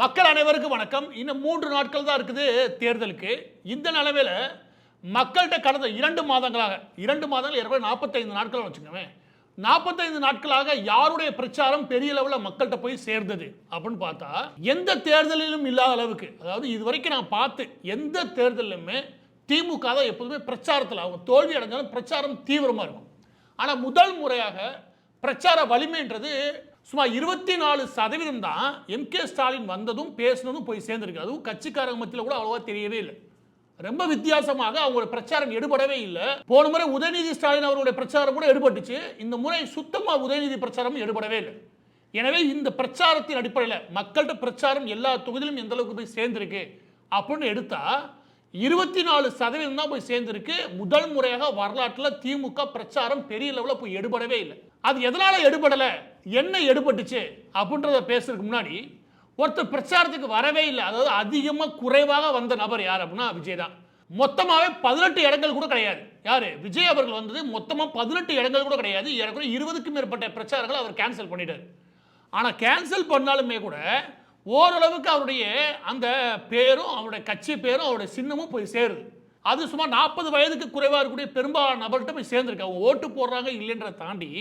மக்கள் அனைவருக்கும் வணக்கம். இன்னும் 3 நாட்கள் தான் இருக்குது தேர்தலுக்கு. இந்த நிலைமையில மக்கள்கிட்ட கடந்த 2 மாதங்களாக 2 மாதங்கள் ஏற்கனவே 45 நாட்கள் வச்சுக்கோங்க. 45 நாட்களாக யாருடைய பிரச்சாரம் பெரிய லெவலில் மக்கள்கிட்ட போய் சேர்ந்தது அப்படின்னு பார்த்தா எந்த தேர்தலிலும் இல்லாத அளவுக்கு, அதாவது இதுவரைக்கும் நான் பார்த்து எந்த தேர்தலிலுமே திமுக தான் எப்போதுமே பிரச்சாரத்தில் அவங்க தோல்வி அடைஞ்சாலும் பிரச்சாரம் தீவிரமாக இருக்கும். ஆனால் முதல் முறையாக பிரச்சார வலிமைன்றது சுமார் 24% தான் எம்.கே. ஸ்டாலின் வந்ததும் பேசினதும் போய் சேர்ந்திருக்கு. அதுவும் கட்சிக்காரங்க மத்தியில் கூட அவ்வளோவா தெரியவே இல்லை. ரொம்ப வித்தியாசமாக அவங்களோட பிரச்சாரம் எடுபடவே இல்லை. போன முறை உதயநிதி ஸ்டாலின் அவருடைய பிரச்சாரம் கூட எடுபட்டுச்சு. இந்த முறை சுத்தமாக உதயநிதி பிரச்சாரமும் எடுபடவே இல்லை. எனவே இந்த பிரச்சாரத்தின் அடிப்படையில் மக்கள்கிட்ட பிரச்சாரம் எல்லா தொகுதியிலும் எந்த அளவுக்கு போய் சேர்ந்திருக்கு அப்படின்னு எடுத்தா 24% தான் போய் சேர்ந்திருக்கு. முதல் முறையாக வரலாற்றில் திமுக பிரச்சாரம் பெரிய லெவலில் போய் எடுபடவே இல்லை. அது எதனால எடுபடலை, என்ன எடுபட்டுச்சு அப்படின்றத பேசுறதுக்கு முன்னாடி ஒருத்தர் பிரச்சாரத்துக்கு வரவே இல்லை, அதாவது அதிகமாக குறைவாக வந்த நபர் யார் அப்படின்னா விஜய் தான். மொத்தமாகவே 18 இடங்கள் கூட கிடையாது. யாரு? விஜய் அவர்கள் வந்தது மொத்தமாக 18 இடங்கள் கூட கிடையாது. ஏறக்குறைய 20க்கும் மேற்பட்ட பிரச்சாரங்களை அவர் கேன்சல் பண்ணிட்டார். ஆனால் கேன்சல் பண்ணாலுமே கூட ஓரளவுக்கு அவருடைய அந்த பேரும் அவருடைய கட்சி பேரும் அவருடைய சின்னமும் போய் சேருது. அது சுமார் 40 வயதுக்கு குறைவாக இருக்கக்கூடிய பெரும்பாலான நபர்கிட்ட போய் சேர்ந்துருக்கு. அவங்க ஓட்டு போடுறாங்க இல்லைன்றதை தாண்டி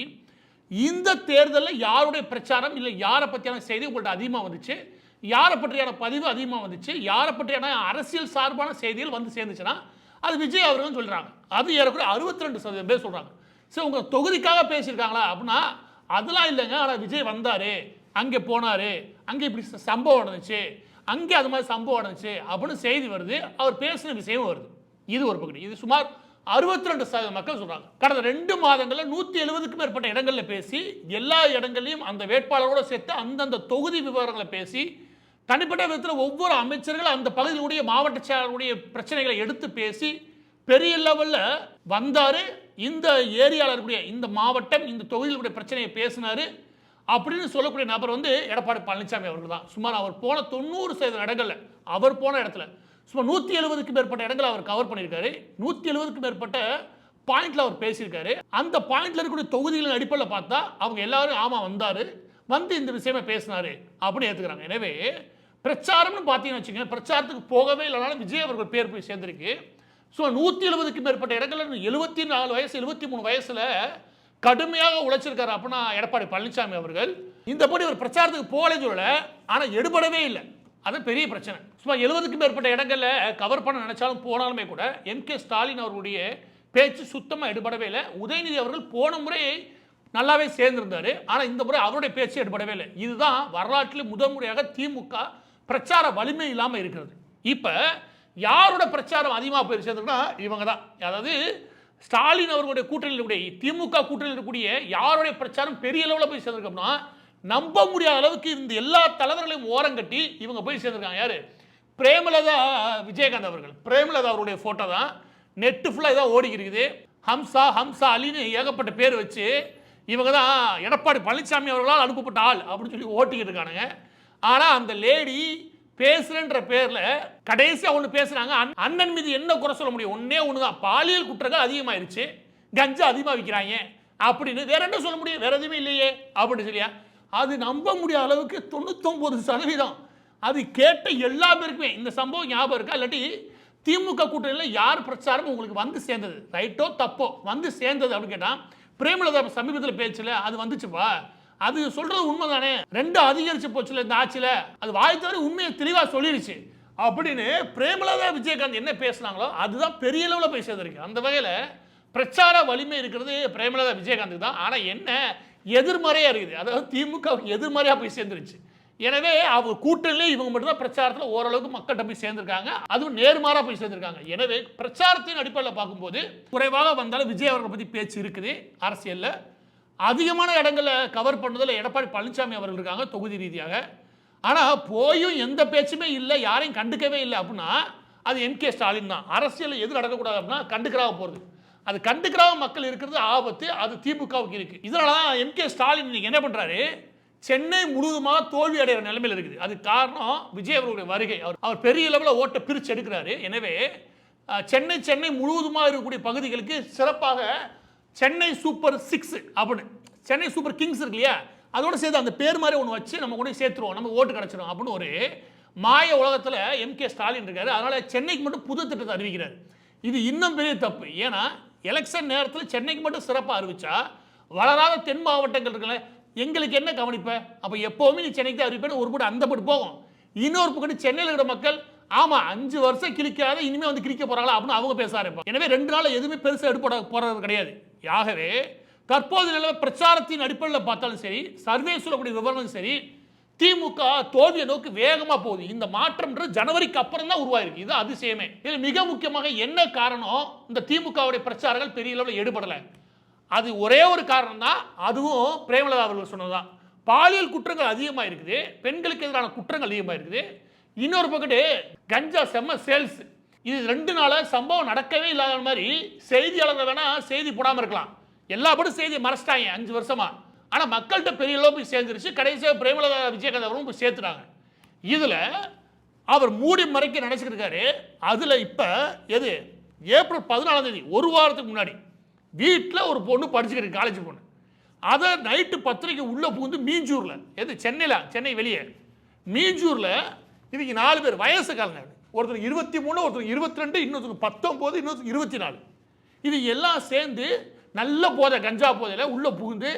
இந்த தேர்தலில் யாருடைய பிரச்சாரம் இல்லை, யாரை பற்றியான செய்தி உங்கள்கிட்ட அதிகமாக வந்துச்சு, யாரை பற்றியான பதிவு அதிகமாக வந்துச்சு, யாரை பற்றியான அரசியல் சார்பான செய்திகள் வந்து சேர்ந்துச்சுன்னா அது விஜய் அவர்கள் சொல்கிறாங்க. அது ஏறக்குறைய 62% பேர் சொல்கிறாங்க. சரி, உங்கள் தொகுதிக்காக பேசியிருக்காங்களா அப்படின்னா அதெல்லாம் இல்லைங்க. ஆனால் விஜய் வந்தார், அங்கே போனார், அங்கே இப்படி சம்பவம் நடந்துச்சு, அங்கே அது மாதிரி சம்பவம் நடந்துச்சு அப்படின்னு செய்தி வருது. அவர் பேசின விஷயம் வருது. இது ஒரு பகுதி. இது சுமார் 62% மக்கள் சொல்றாங்க. கடந்த 2 மாதங்களில் 170க்கும் மேற்பட்ட இடங்களில் பேசி எல்லா இடங்களையும் அந்த வேட்பாளரோட சேர்த்து அந்தந்த தொகுதி விவரங்களை பேசி தனிப்பட்ட விதத்தில் ஒவ்வொரு அமைச்சர்கள் அந்த பகுதியிலுடைய மாவட்ட செயலாளருடைய பிரச்சனைகளை எடுத்து பேசி பெரிய லெவலில் வந்தார். இந்த ஏரியாவில் இருக்கக்கூடிய இந்த மாவட்டம் இந்த தொகுதியிலுடைய பிரச்சனையை பேசினார் அப்படின்னு சொல்லக்கூடிய நபர் வந்து எடப்பாடி பழனிசாமி அவர்கள் தான். சுமார் அவர் போன 90% இடங்கள்ல அவர் போன இடத்துல சுமார் 170க்கும் மேற்பட்ட இடங்களை அவர் கவர் பண்ணியிருக்காரு. 170க்கும் மேற்பட்ட பாயிண்ட்ல அவர் பேசியிருக்காரு. அந்த பாயிண்ட்ல இருக்கக்கூடிய தொகுதிகளின் அடிப்படையில் பார்த்தா அவங்க எல்லாரும் ஆமா வந்தாரு, வந்து இந்த விஷயமா பேசினாரு அப்படின்னு ஏற்றுக்கிறாங்க. எனவே பிரச்சாரம்னு பார்த்தீங்கன்னு வச்சுக்கோங்க, பிரச்சாரத்துக்கு போகவே இல்லைனாலும் விஜய் அவர்கள் பேர் போய் சேர்ந்திருக்கு. சுமார் 170க்கும் மேற்பட்ட இடங்கள்ல 74 வயசு 73 வயசுல கடுமையாக உழைச்சிருக்காரு அப்படின்னா எடப்பாடி பழனிசாமி அவர்கள். இந்தபடி ஒரு பிரச்சாரத்துக்கு போகலன்னு சொல்லல, ஆனால் எடுபடவே இல்லை. அது பெரிய பிரச்சனை. சுமார் 70க்கும் மேற்பட்ட இடங்களில் கவர் பண்ண நினைச்சாலும் போனாலுமே கூட எம்.கே. ஸ்டாலின் அவர்களுடைய பேச்சு சுத்தமாக எடுபடவே இல்லை. உதயநிதி அவர்கள் போன முறை நல்லாவே சேர்ந்திருந்தார், ஆனால் இந்த முறை அவருடைய பேச்சு எடுபடவே இல்லை. இதுதான் வரலாற்றில் முதல் முறையாக திமுக பிரச்சார வலிமை இல்லாமல் இருக்கிறது. இப்போ யாரோட பிரச்சாரம் அதிகமாக போய் சேர்ந்துருக்குன்னா இவங்க தான். அதாவது ஸ்டாலின் அவர்களுடைய கூட்டணியில் இருக்கக்கூடிய திமுக கூட்டணியில் இருக்கக்கூடிய யாருடைய பிரச்சாரம் பெரிய அளவில் போய் சேர்ந்திருக்கோம்னா நம்ப முடியாத அளவுக்கு இந்த எல்லா தலைவர்களையும் ஓரங்கட்டி இவங்க போய் சேர்ந்திருக்காங்க. யாரு? பிரேமலதா விஜயகாந்த் அவர்கள். பிரேமலதா அவருடைய போட்டோ தான் நெட்டு ஃபுல்லாக இதான் ஓடி இருக்குது. ஹம்சா ஹம்சா அலின்னு ஏகப்பட்ட பேர் வச்சு இவங்க தான் எடப்பாடி பழனிசாமி அவர்களால் அனுப்பப்பட்ட ஆள் அப்படின்னு சொல்லி ஓட்டிக்கிட்டு இருக்கானுங்க. ஆனால் அந்த லேடி பேசுறன்ற பேர்ல கடைசியா ஒண்ணு பேசுறாங்க. அண்ணன் மீது என்ன குறை சொல்ல முடியும்? ஒன்னே ஒண்ணுதான், பாலியல் குற்றங்கள் அதிகமாயிருச்சு, கஞ்சா அதிகமா விற்கிறாங்க அப்படின்னு. வேற என்ன சொல்ல முடியும்? வேற எதுவுமே இல்லையே அப்படின்னு சொல்லியா. அது நம்ப முடியாத அளவுக்கு 99% அது கேட்ட எல்லா பேருக்குமே இந்த சம்பவம் ஞாபகம் இருக்கா? இல்லாட்டி திமுக கூட்டணியில் யார் பிரச்சாரம் உங்களுக்கு வந்து சேர்ந்தது, ரைட்டோ தப்போ வந்து சேர்ந்தது அப்படின்னு கேட்டா பிரேமலதா சமீபத்தில் பேச்சுல அது வந்துச்சுப்பா, அது சொல்றது உண்மைதானே, 2 அதிகரிச்சு போச்சுல இந்த ஆட்சியில, அது வாய் தவிர உண்மையை தெளிவா சொல்லிருச்சு அப்படின்னு பிரேமலதா விஜயகாந்த் என்ன பேசினாங்களோ அதுதான் பெரிய அளவில் போய் சேர்ந்திருக்கு. அந்த வகையில் பிரச்சார வலிமை இருக்கிறது பிரேமலதா விஜயகாந்த் தான். ஆனால் என்ன எதிர்மறையா இருக்குது, அதாவது திமுக எதிர்மறையா போய் சேர்ந்துருச்சு. எனவே அவங்க கூட்டணியிலே இவங்க மட்டும்தான் பிரச்சாரத்தில் ஓரளவுக்கு மக்கள்கிட்ட போய் சேர்ந்திருக்காங்க, அதுவும் நேர்மாறாக போய் சேர்ந்திருக்காங்க. எனவே பிரச்சாரத்தின் அடிப்படையில் பார்க்கும்போது குறைவாக வந்தாலும் விஜய் அவர்களை பற்றி பேச்சு இருக்குது. அரசியலில் அதிகமான இடங்களை கவர் பண்ணதில் எடப்பாடி பழனிசாமி அவர்கள் இருக்காங்க தொகுதி ரீதியாக. ஆனால் போயும் எந்த பேச்சுமே இல்லை, யாரையும் கண்டுக்கவே இல்லை அப்படின்னா அது எம்.கே. ஸ்டாலின் தான். அரசியலில் எது நடக்கக்கூடாது அப்படின்னா கண்டுக்கிறாக போகிறது, அது கண்டுக்கிறாக மக்கள் இருக்கிறது ஆபத்து, அது திமுகவுக்கு இருக்கு. இதனால தான் எம்.கே. ஸ்டாலின் இன்னைக்கு என்ன பண்ணுறாரு, சென்னை முழுவதுமாக தோல்வி அடைகிற நிலைமையில் இருக்குது. அது காரணம் விஜய் அவர்களுடைய வருகை. அவர் பெரிய லெவலில் ஓட்டை பிரித்து எடுக்கிறாரு. எனவே சென்னை முழுவதுமாக இருக்கக்கூடிய பகுதிகளுக்கு சிறப்பாக சென்னை சூப்பர் 6 அப்படின்னு, சென்னை சூப்பர் கிங்ஸ் இருக்கு இல்லையா, அதோட சேர்த்து அந்த பேர் மாதிரி ஒன்று வச்சு நம்ம கூட சேர்த்துருவோம், நம்ம ஓட்டு கிடச்சிடும் அப்படின்னு ஒரு மாய உலகத்தில் எம்கே ஸ்டாலின் இருக்காரு. அதனால சென்னைக்கு மட்டும் புது திட்டத்தை அறிவிக்கிறார். இது இன்னும் பெரிய தப்பு. ஏன்னா எலெக்ஷன் நேரத்தில் சென்னைக்கு மட்டும் சிறப்பாக அறிவிச்சா வளராத தென் மாவட்டங்கள் இருக்குல்ல, எங்களுக்கு என்ன கவனிப்ப? அப்போ எப்போவுமே நீ சென்னைக்கு தான் அறிவிப்பேன்னு ஒரு பக்கம் அந்த பட்டு போகும். இன்னொரு பக்கம் சென்னையில் இருக்கிற மக்கள் ஆமா 5 வருஷம் கிழிக்காத இனிமே வந்து கிழிக்க போறாங்களா அப்படின்னு அவங்க பேச ஆரம்பிப்பாங்க. எனவே 2 நாள் எதுவுமே பெருசாக எடுப்பட போறது கிடையாது. ஆகவே தற்போது நிலவ பிரச்சாரத்தின் அடிப்படையில் பார்த்தாலும் சரி, சர்வே சொல்லக்கூடிய விவரங்களும் சரி, திமுக தோல்வியை நோக்கி வேகமா போகுது. இந்த மாற்றம்ன்றது ஜனவரிக்கு அப்புறம் தான் உருவாயிருக்கு. இது அதிசயமே. இது மிக முக்கியமாக என்ன காரணம்? இந்த திமுகவுடைய பிரச்சாரங்கள் பெரிய அளவில் எடுபடலை. அது ஒரே ஒரு காரணம் தான், அதுவும் பிரேமலதா அவர்கள் சொன்னதுதான். பாலியல் குற்றங்கள் அதிகமாக இருக்குது, பெண்களுக்கு எதிரான குற்றங்கள் அதிகமாக இருக்குது. இன்னொரு பக்கத்து கஞ்சா செம்ம சேல்ஸ். இது 2 நாள சம்பவம் நடக்கவே இல்லாத மாதிரி செய்தியாளர்கள் வேணா செய்தி போடாமல் இருக்கலாம், எல்லா படம் செய்தியை மறைச்சிட்டாங்க 5 வருஷமா. ஆனால் மக்கள்கிட்ட பெரிய அளவு போய் சேர்ந்துருச்சு. கடைசியாக பிரேமலதா விஜயகாந்த் அவரும் போய் சேர்த்துட்டாங்க. இதில் அவர் மூடி மறைக்க நினைச்சிட்டு இருக்காரு. அதில் இப்போ எது ஏப்ரல் 14ஆம் தேதி, ஒரு வாரத்துக்கு முன்னாடி வீட்டில் ஒரு பொண்ணு படிச்சுக்கிட்டு காலேஜ் பொண்ணு, அதை நைட்டு 10:30 உள்ளே புகுந்து மீஞ்சூரில், எது சென்னையில், சென்னை வெளியே மீஞ்சூரில் இதுக்கு 4 பேர் வயசு காலங்க, ஒருத்தர் 23, ஒருத்தர் 22, இன்னொருத்தர் 19, இன்னொருத்தர் 24. இது எல்லாம் சேர்ந்து நல்ல போதை கஞ்சா போதையில் உள்ளே புகுந்து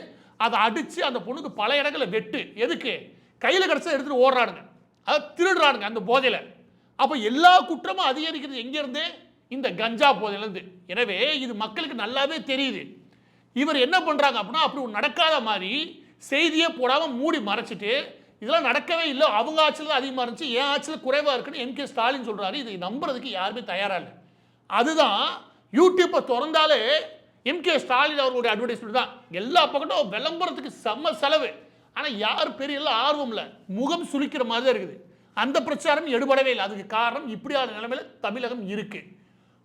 அதை அடித்து அந்த பொண்ணுக்கு பல இடங்களில் வெட்டு. எதுக்கு? கையில் கிடச்சா எடுத்துகிட்டு ஓடுறானுங்க, அதை திருடுறானுங்க அந்த போதையில். அப்போ எல்லா குற்றமும் அதிகரிக்கிறது எங்கேருந்து? இந்த கஞ்சா போதையிலேருந்து. எனவே இது மக்களுக்கு நல்லாவே தெரியுது. இவர் என்ன பண்ணுறாங்க அப்படின்னா, அப்படி நடக்காத மாதிரி செய்தியே போடாமல் மூடி மறைச்சிட்டு இதெல்லாம் நடக்கவே இல்லை, அவங்க ஆட்சியில் தான் அதிகமாக இருந்துச்சு, என் ஆட்சியில் குறைவாக இருக்குன்னு எம்கே ஸ்டாலின் சொல்கிறாரு. இதை நம்புறதுக்கு யாருமே தயாராக இல்லை. அதுதான் யூடியூப்பை திறந்தாலே எம்கே ஸ்டாலின் அவர்களுடைய அட்வர்டைஸ்மெண்ட் தான். எல்லா பக்கமும் விளம்பரத்துக்கு செம்ம செலவு. ஆனால் யார் பெரிய ஆர்வம் இல்லை, முகம் சுளிக்கிற மாதிரி தான் இருக்குது. அந்த பிரச்சாரம் எடுபடவே இல்லை. அதுக்கு காரணம் இப்படியான நிலைமையில் தமிழகம் இருக்குது.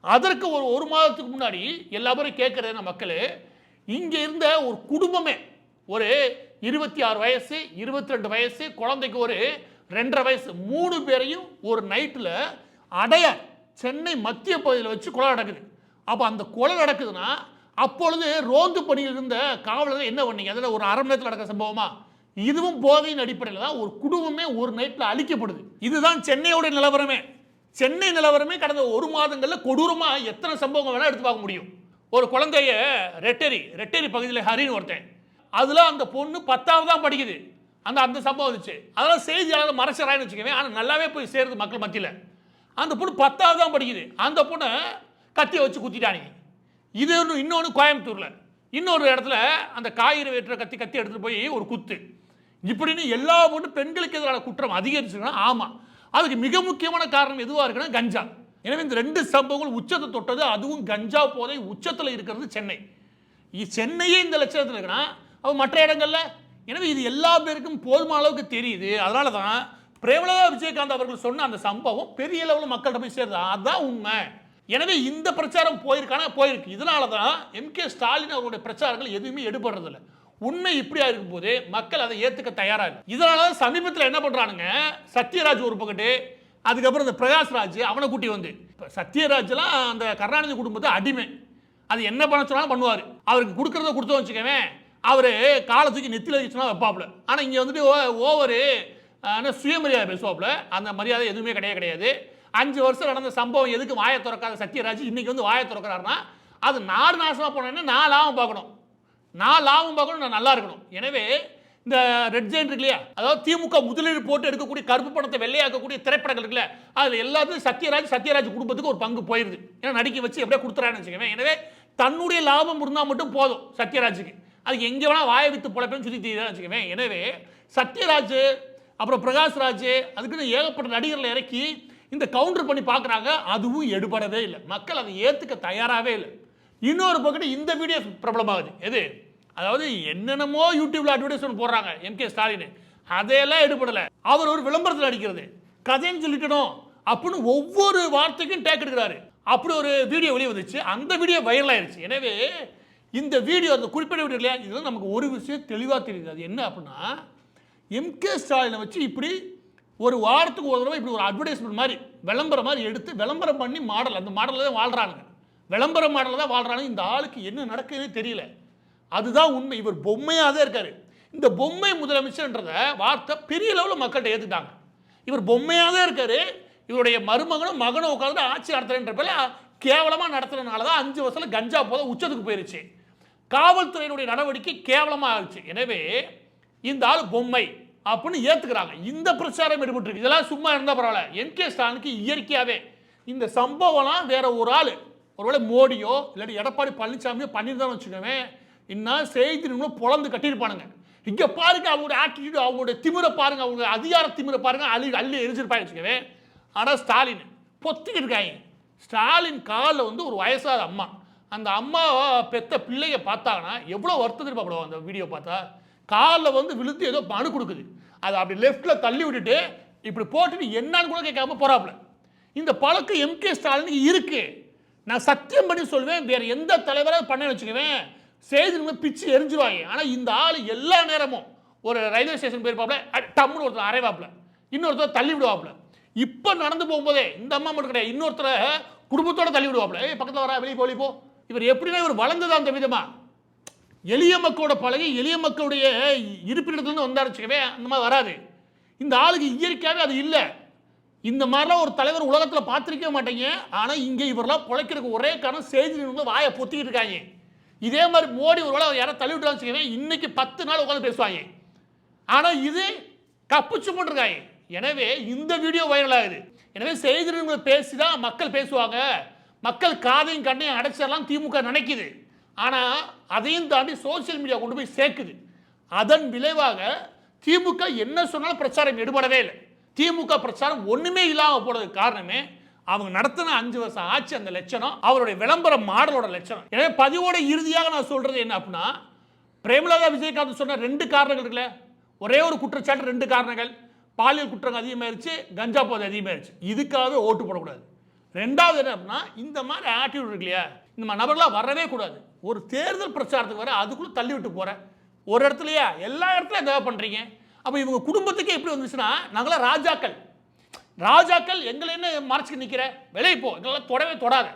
அதற்கு ஒரு மாதத்துக்கு முன்னாடி எல்லா பேரும் கேட்குறது மக்கள், இங்கே இருந்த ஒரு குடும்பமே, ஒரு 26 வயசு, 22 வயசு, குழந்தைக்கு ஒரு 2.5 வயசு, 3 பேரையும் ஒரு நைட்டில் அடையார் சென்னை மத்திய பகுதியில் வச்சு கொலை நடக்குது. அப்போ அந்த கொலை நடக்குதுன்னா அப்பொழுது ரோந்து பணியில் இருந்த காவலர்கள் என்ன பண்ணீங்க? அதில் ஒரு அரை மணி நேரத்தில் நடக்கிற சம்பவமா? இதுவும் போதையின் அடிப்படையில் தான் ஒரு குடும்பமே ஒரு நைட்டில் அழிக்கப்படுது. இதுதான் சென்னையோட நிலவரமே. சென்னை நிலவரமே கடந்த 1 மாதங்களில் கொடூரமாக எத்தனை சம்பவங்கள் வேணால் எடுத்து பார்க்க முடியும். ஒரு குழந்தைய ரெட்டேரி பகுதியில் ஹரின்னு ஒருத்தன், அதில் அந்த பொண்ணு 10வது தான் படிக்குது, அந்த சம்பவம் வந்துச்சு. அதெல்லாம் செய்தியாளர் மறைச்சராயின்னு வச்சுக்கவே, ஆனால் நல்லாவே போய் சேருது மக்கள் மத்தியில். அந்த பொண்ணு 10வது தான் படிக்குது, அந்த பொண்ணை கத்தியை வச்சு குத்திட்டானுங்க. இது இன்னொன்று கோயம்புத்தூரில் இன்னொரு இடத்துல அந்த காய்கறி வெட்டுற கத்தி எடுத்துகிட்டு போய் ஒரு குத்து. இப்படின்னு எல்லா பொண்ணு பெண்களுக்கு எதிரான குற்றம் அதிகரிச்சுன்னா, ஆமாம் அதுக்கு மிக முக்கியமான காரணம் எதுவாக இருக்குன்னா கஞ்சா. எனவே இந்த 2 சம்பவங்கள் உச்சத்தை தொட்டது. அதுவும் கஞ்சா போதை உச்சத்தில் இருக்கிறது சென்னை. சென்னையே இந்த லட்சத்தில் இருக்குன்னா அப்போ மற்ற இடங்கள்ல. எனவே இது எல்லா பேருக்கும் போதுமான அளவுக்கு தெரியுது. அதனால தான் பிரேமலதா விஜயகாந்த் அவர்கள் சொன்ன அந்த சம்பவம் பெரிய அளவில் மக்கள்கிட்ட போய் சேருது. அதுதான் உண்மை. எனவே இந்த பிரச்சாரம் போயிருக்கு. இதனால தான் எம்கே ஸ்டாலின் அவருடைய பிரச்சாரங்கள் எதுவுமே எடுபடுறதில்லை. உண்மை இப்படியா இருக்கும் போது மக்கள் அதை ஏற்றுக்க தயாராக. இதனால தான் சமீபத்தில் என்ன பண்ணுறானுங்க, சத்யராஜ் ஒரு பக்கத்து, அதுக்கப்புறம் இந்த பிரகாஷ்ராஜ் அவனை கூட்டி வந்து, இப்போ சத்யராஜ்லாம் அந்த கருணாநிதி குடும்பத்தை அடிமை, அது என்ன பண்ண சொன்னாலும் பண்ணுவார். அவருக்கு கொடுக்குறத கொடுத்தோம் வச்சுக்கவே, அவர் காலை தூக்கி நெத்தியில் வச்சுனா வைப்பாப்புல. ஆனால் இங்கே வந்துட்டு ஓவரு சுயமரியாதை பேசுவாப்புல. அந்த மரியாதை எதுவுமே கிடையாது. 5 வருஷம் நடந்த சம்பவம் எதுக்கு வாயை திறக்காத சத்யராஜ் இன்னைக்கு வந்து வாயை திறக்கிறாருன்னா, அது நாடு நாசமாக போனேன்னா நான் லாபம் பார்க்கணும், நான் நல்லா இருக்கணும். எனவே இந்த ரெட் ஜெயின் இருக்கு இல்லையா, அதாவது திமுக முதலீடு போட்டு எடுக்கக்கூடிய கருப்பு பணத்தை வெள்ளையாக்கக்கூடிய திரைப்படங்கள் இருக்குல்ல, அதில் எல்லாத்தையும் சத்யராஜ் குடும்பத்துக்கு ஒரு பங்கு போயிருது. ஏன்னா நடிக்க வச்சு எப்படியா கொடுத்துறான்னு வச்சுக்கவேன். எனவே தன்னுடைய லாபம் இருந்தால் மட்டும் போதும் சத்யராஜுக்கு, அதுக்கு எங்கே வேணால் வாயை வித்து பொழைப்பேன்னு சொல்லி தீரான்னு வச்சுக்கவேன். எனவே சத்யராஜ் அப்புறம் பிரகாஷ்ராஜ் அதுக்குன்னு ஏகப்பட்ட நடிகர்களை இறக்கி இந்த கவுண்டர் பண்ணி பார்க்குறாங்க. அதுவும் எடுபடவே இல்லை. மக்கள் அதை ஏற்றுக்க தயாராகவே இல்லை. இன்னொரு பக்கத்து இந்த வீடியோ பிரபலமாகுது. எது? அதாவது என்னென்னமோ யூடியூப்ல அட்வர்டைஸ்மெண்ட் போடுறாங்க எம்கே ஸ்டாலின், அதையெல்லாம் எடுபடலை. அவர் ஒரு விளம்பரத்தில் அடிக்கிறது கதைன்னு சொல்லிக்கணும் அப்படின்னு ஒவ்வொரு வார்த்தைக்கும் டேக் எடுக்கிறாரு. அப்படி ஒரு வீடியோ வெளியே வந்துச்சு. அந்த வீடியோ வைரல் ஆயிடுச்சு. எனவே இந்த வீடியோ, அந்த குறிப்பிட்ட வீடியோ இல்லையா, இதெல்லாம் நமக்கு ஒரு விஷயம் தெளிவாக தெரியுது. அது என்ன அப்படின்னா, எம்கே ஸ்டாலினை வச்சு இப்படி ஒரு வாரத்துக்கு ஒரு தடவை இப்படி ஒரு அட்வர்டைஸ்மெண்ட் மாதிரி விளம்பரம் மாதிரி எடுத்து விளம்பரம் பண்ணி மாடல், அந்த மாடலில் தான் வாழ்கிறானுங்க, விளம்பர மாடலில் தான் வாழ்கிறானுங்க. இந்த ஆளுக்கு என்ன நடக்குதுன்னு தெரியல. அதுதான் உண்மை. இவர் பொம்மையாக தான் இருக்காரு. இந்த பொம்மை முதலமைச்சர்ன்றத வார்த்தை பெரிய லெவலில் மக்கள்கிட்ட ஏற்றுட்டாங்க. இவர் பொம்மையாக தான் இருக்காரு, இவருடைய மருமகனும் மகனும் உட்காந்து ஆட்சி நடத்துறேன்ற பேர்ல கேவலமாக நடத்துறதுனால தான் 5 வருஷத்துல கஞ்சா போத உச்சத்துக்கு போயிருச்சு. காவல்துறையினுடைய நடவடிக்கை கேவலமாக ஆயிடுச்சு. எனவே இந்த ஆள் பொம்மை அப்படின்னு ஏற்றுக்கிறாங்க. இந்த பிரச்சாரம் ஈடுபட்டு இதெல்லாம் சும்மா இருந்தால் பரவாயில்ல. எம்.கே. ஸ்டாலினுக்கு இயற்கையாகவே இந்த சம்பவம்லாம் வேற ஒரு ஆள், ஒருவேளை மோடியோ இல்லாட்டி எடப்பாடி பழனிசாமியோ பண்ணியிருந்தான்னு வச்சுக்கோங்க, இன்னும் செய்தி நிமிடம் பொழந்து கட்டியிருப்பானுங்க. இங்கே பாருங்க அவங்களுடைய ஆட்டிடியூட், அவங்களுடைய திமிரை பாருங்க, அவங்க அதிகார திமிரை பாருங்க, அள்ளி எரிஞ்சிருப்பாங்க வச்சுக்கவே. ஆனால் ஸ்டாலின் பொத்திக்கிட்டு இருக்காங்க. ஸ்டாலின் காலில் வந்து ஒரு வயசாத அம்மா, அந்த அம்மா பெத்த பிள்ளைய பார்த்தாங்கன்னா எவ்வளோ வருத்தத்தில் பார்க்கணும். அந்த வீடியோ பார்த்தா காலில் வந்து விழுந்து ஏதோ மனு கொடுக்குது, அதை அப்படி லெஃப்டில் தள்ளி விட்டுட்டு இப்படி போட்டுட்டு என்னன்னு கூட கேட்காம போறாப்புல. இந்த பழக்கம் எம்.கே. ஸ்டாலினுக்கு இருக்கு. நான் சத்தியம் பண்ணி சொல்வேன், வேற எந்த தலைவராக பண்ண வச்சுக்குவேன் செய்தி பிச்சு எரிஞ்சிருவாங்க. ஆனால் இந்த ஆள் எல்லா நேரமும் ஒரு ரயில்வே ஸ்டேஷன் போயிருப்பாப்புல, டம்முன்னு ஒருத்தர் அரைவாப்புல, இன்னொருத்தர் தள்ளி விடுவாப்புல. இப்போ நடந்து போகும்போதே இந்த அம்மா மட்டும் கிடையாது, இன்னொருத்தரை குடும்பத்தோட தள்ளி விடுவாப்புல, பக்கத்தில் வரா வெளியே போலி போ. இவர் எப்படின்னா இவர் வளர்ந்தது அந்த விதமா எளிய மக்களோட பழகி எளிய மக்களுடைய இருப்பிடத்துலேருந்து வந்தாருச்சுக்கவே அந்த மாதிரி வராது. இந்த ஆளுக்கு இயற்கையாகவே அது இல்லை. இந்த மாதிரிலாம் ஒரு தலைவர் உலகத்தில் பார்த்துருக்கவே மாட்டேங்க. ஆனால் இங்கே இவரெல்லாம் பிழைக்கிறதுக்கு ஒரே காரணம் செய்தி நிறுவனம் வாயை பொத்திக்கிட்டு இருக்காங்க. இதே மாதிரி மோடி ஒரு வேளை யாராவது தள்ளி விட்டுறான்னு வச்சுக்கவே இன்னைக்கு 10 நாள் உட்காந்து பேசுவாங்க. ஆனால் இது கப்புச்சு போட்டிருக்காங்க. எனவே இந்த வீடியோ வைரல் ஆகுது. எனவே செய்தி நிறுவனங்களை பேசி தான் மக்கள் பேசுவாங்க, மக்கள் காதையும் கண்ணையும் அடைச்சிடலாம் திமுக நினைக்குது. ஆனால் அதையும் தாண்டி சோசியல் மீடியா கொண்டு போய் சேர்க்குது. அதன் விளைவாக திமுக என்ன சொன்னாலும் பிரச்சாரம் எடுபடவே இல்லை. திமுக பிரச்சாரம் ஒன்றுமே இல்லாமல் போனதுக்கு காரணமே அவங்க நடத்தின 5 வருஷம் ஆட்சி அந்த லட்சணம், அவருடைய விளம்பர மாடலோட லட்சணம். எனவே பதிவோட இறுதியாக நான் சொல்றது என்ன அப்படின்னா, பிரேமலதா விஜயகாந்த் சொன்ன 2 காரணங்கள் இருக்குல்ல, ஒரே ஒரு குற்றச்சாட்டு 2 காரணங்கள், பாலியல் குற்றங்கள் அதிகமாயிருச்சு, கஞ்சா போதை அதிகமாயிருச்சு. இதுக்காகவே ஓட்டு போடக்கூடாது. 2வது என்ன அப்படின்னா, இந்த மாதிரி ஆட்டிடியூட் இருக்கு இல்லையா, இந்த மாதிரி நபர்களாக வரவே கூடாது. ஒரு தேர்தல் பிரச்சாரத்துக்கு வர அதுக்குள்ளே தள்ளி விட்டு போகிறேன் ஒரு இடத்துலையா, எல்லா இடத்துலையும் எதாவது பண்ணுறீங்க. அப்போ இவங்க குடும்பத்துக்கே எப்படி வந்துச்சுன்னா, நாங்களாம் ராஜாக்கள் எங்களை என்ன மறைச்சிக்க நிற்கிற, வெளியே போ, எங்களால் தொடவே தொடாத,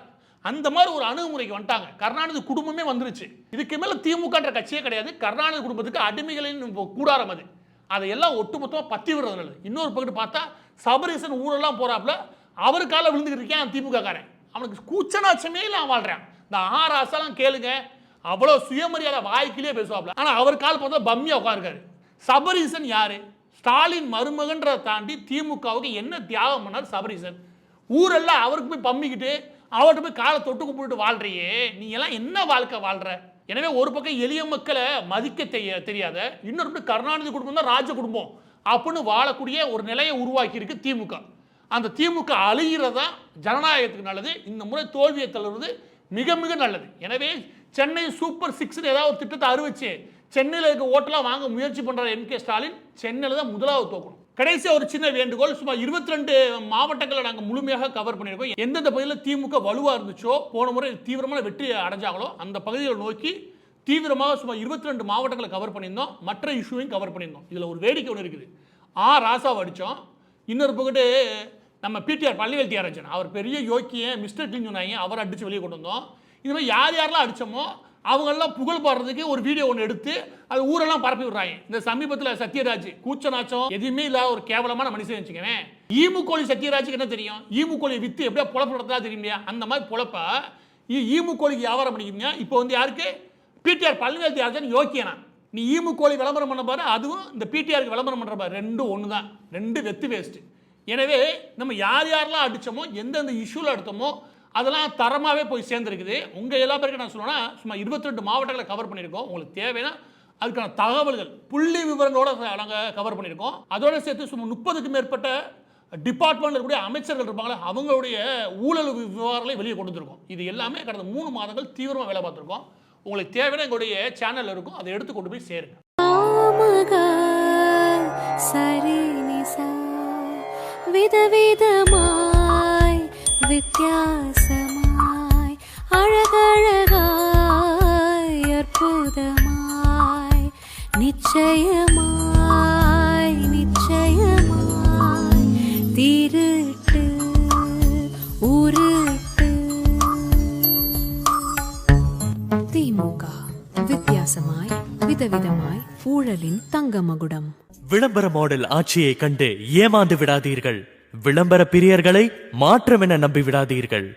அந்த மாதிரி ஒரு அணுகுமுறைக்கு வந்துட்டாங்க. கருணாநிதி குடும்பமே வந்துருச்சு. இதுக்கு மேலே திமுகன்ற கட்சியே கிடையாது. கருணாநிதி குடும்பத்துக்கு அடிமைகளின் கூடாரம் அது. அதையெல்லாம் ஒட்டுமொத்தமாக பற்றி விடுறது நல்லது. இன்னொரு பக்கத்து பார்த்தா சபரீசன் ஊரெல்லாம் போகிறாப்புல, அவர் காலை விழுந்துக்கிட்டு இருக்கேன் திமுக காரன். அவனுக்கு கூச்சனாச்சமே இல்லை, அவன் வாழ்றான். இந்த ஆராசெல்லாம் கேளுங்க, அவ்வளோ சுயமரியாதை வாய்க்கிலேயே பேசுவாப்புல. ஆனால் அவர் கால் பார்த்தா பம்மியாக உட்காருக்காரு. சபரீசன் யாரு? ஸ்டாலின் மருமகன்றதை தாண்டி திமுகவுக்கு என்ன தியாகம் பண்ணார் சபரீசன்? ஊரெல்லாம் அவருக்கு போய் பம்மிக்கிட்டு அவர்கிட்ட போய் காலை தொட்டு கும்பிட்டு வாழ்றியே, நீ எல்லாம் என்ன வாழ்க்கை வாழ்ற? எனவே ஒரு பக்கம் எளிய மக்களை மதிக்க தெரியாத, இன்னொரு பக்கம் கருணாநிதி குடும்பம் தான் ராஜ குடும்பம் அப்படின்னு வாழக்கூடிய ஒரு நிலையை உருவாக்கி இருக்கு திமுக. அந்த திமுக அழிகிறதா ஜனநாயகத்துக்கு நல்லது. இந்த முறை தோல்வியை தள்ளுவது மிக மிக நல்லது. எனவே சென்னை சூப்பர் 6 ஏதாவது ஒரு திட்டத்தை அறிவிச்சு சென்னையில் இருக்க ஓட்டெல்லாம் வாங்க முயற்சி பண்ற எம்.கே. ஸ்டாலின் சென்னையில் தான் முதலாவது தோக்கணும். கடைசியாக ஒரு சின்ன வேண்டுகோள், சுமார் 22 மாவட்டங்களை நாங்கள் முழுமையாக கவர் பண்ணியிருக்கோம். எந்தெந்த பகுதியில் திமுக வலுவாக இருந்துச்சோ, போன முறை தீவிரமான வெற்றி அடைஞ்சாங்களோ அந்த பகுதிகளை நோக்கி தீவிரமாக சுமார் 22 மாவட்டங்களை கவர் பண்ணியிருந்தோம். மற்ற இஷ்யூவையும் கவர் பண்ணியிருந்தோம். இதில் ஒரு வேடிக்கை ஒன்று இருக்குது. ராசாவை அடித்தோம், இன்னொரு பக்கத்து நம்ம பிடிஆர் பள்ளிவேல் தியாகராஜன், அவர் பெரிய யோக்கிய மிஸ்டர் கிளீன் சொன்னாங்க, அவர் அடித்து வெளியே கொண்டு வந்தோம். இது மாதிரி யாரெல்லாம் அடித்தோமோ அவங்கெல்லாம் புகழ் பாடுறதுக்கு ஒரு வீடியோ ஒன்று எடுத்து அது ஊரெல்லாம் பரப்பி விடுறாங்க. இந்த சமீபத்தில் சத்யராஜ் கூச்சநாச்சம் எதுவுமே இல்லாத ஒரு கேவலமான மனுஷன் வச்சுக்கவேன். ஈமுக்கோழி சத்யராஜுக்கு என்ன தெரியும்? ஈமுக்கோழி வித்து எப்படியா பொழப்பு நடத்தா தெரியும் இல்லையா? அந்த மாதிரி பொழப்பா ஈமுக்கோழிக்கு வியாபாரம் பண்ணிக்கிறீங்க. இப்போ வந்து யாருக்கு? பிடிஆர் பள்ளிவேல் தியாகராஜன் யோக்கியனா. நீ ஈமுக்கோழி விளம்பரம் பண்ண பாரு, அதுவும் இந்த பிடிஆருக்கு விளம்பரம் பண்ணுற பாரு, ரெண்டும் ஒன்று தான், 2 வெத்து வேஸ்ட்டு. எனவே நம்ம யாரெல்லாம் அடித்தோமோ, எந்தெந்த இஷ்யூவில் எடுத்தோமோ அதெல்லாம் தரமாகவே போய் சேர்ந்துருக்குது. உங்கள் எல்லா பேருக்கும் நான் சொல்லணும்னா, சும்மா 22 மாவட்டங்களை கவர் பண்ணியிருக்கோம். உங்களுக்கு தேவைன்னா அதுக்கான தகவல்கள் புள்ளி விவரங்களோட நாங்கள் கவர் பண்ணியிருக்கோம். அதோட சேர்த்து சும்மா 30க்கும் மேற்பட்ட டிபார்ட்மெண்ட் இருக்கக்கூடிய அமைச்சர்கள் இருப்பாங்களே, அவங்களுடைய ஊழல் விவகாரங்களை வெளியே கொண்டு வந்திருக்கோம். இது எல்லாமே கடந்த 3 மாதங்கள் தீவிரமாக வேலை பார்த்துருக்கோம். உங்களுக்கு தேவைன்னா எங்களுடைய சேனல் இருக்கும், அதை எடுத்து கொண்டு போய் சேருங்க. விதவிதமாய் வித்தியாசமாய் அழகழகாய் அற்புதமாய் நிச்சயமாய் நிச்சயமாய் திருட்டு உருட்டு திமுக. வித்தியாசமாய் விதவிதமாய் ஊழலின் தங்க மகுடம். விளம்பர மாடல் ஆட்சியை கண்டு ஏமாந்து விடாதீர்கள். விளம்பர பிரியர்களை மாற்றமென நம்பி விடாதீர்கள்.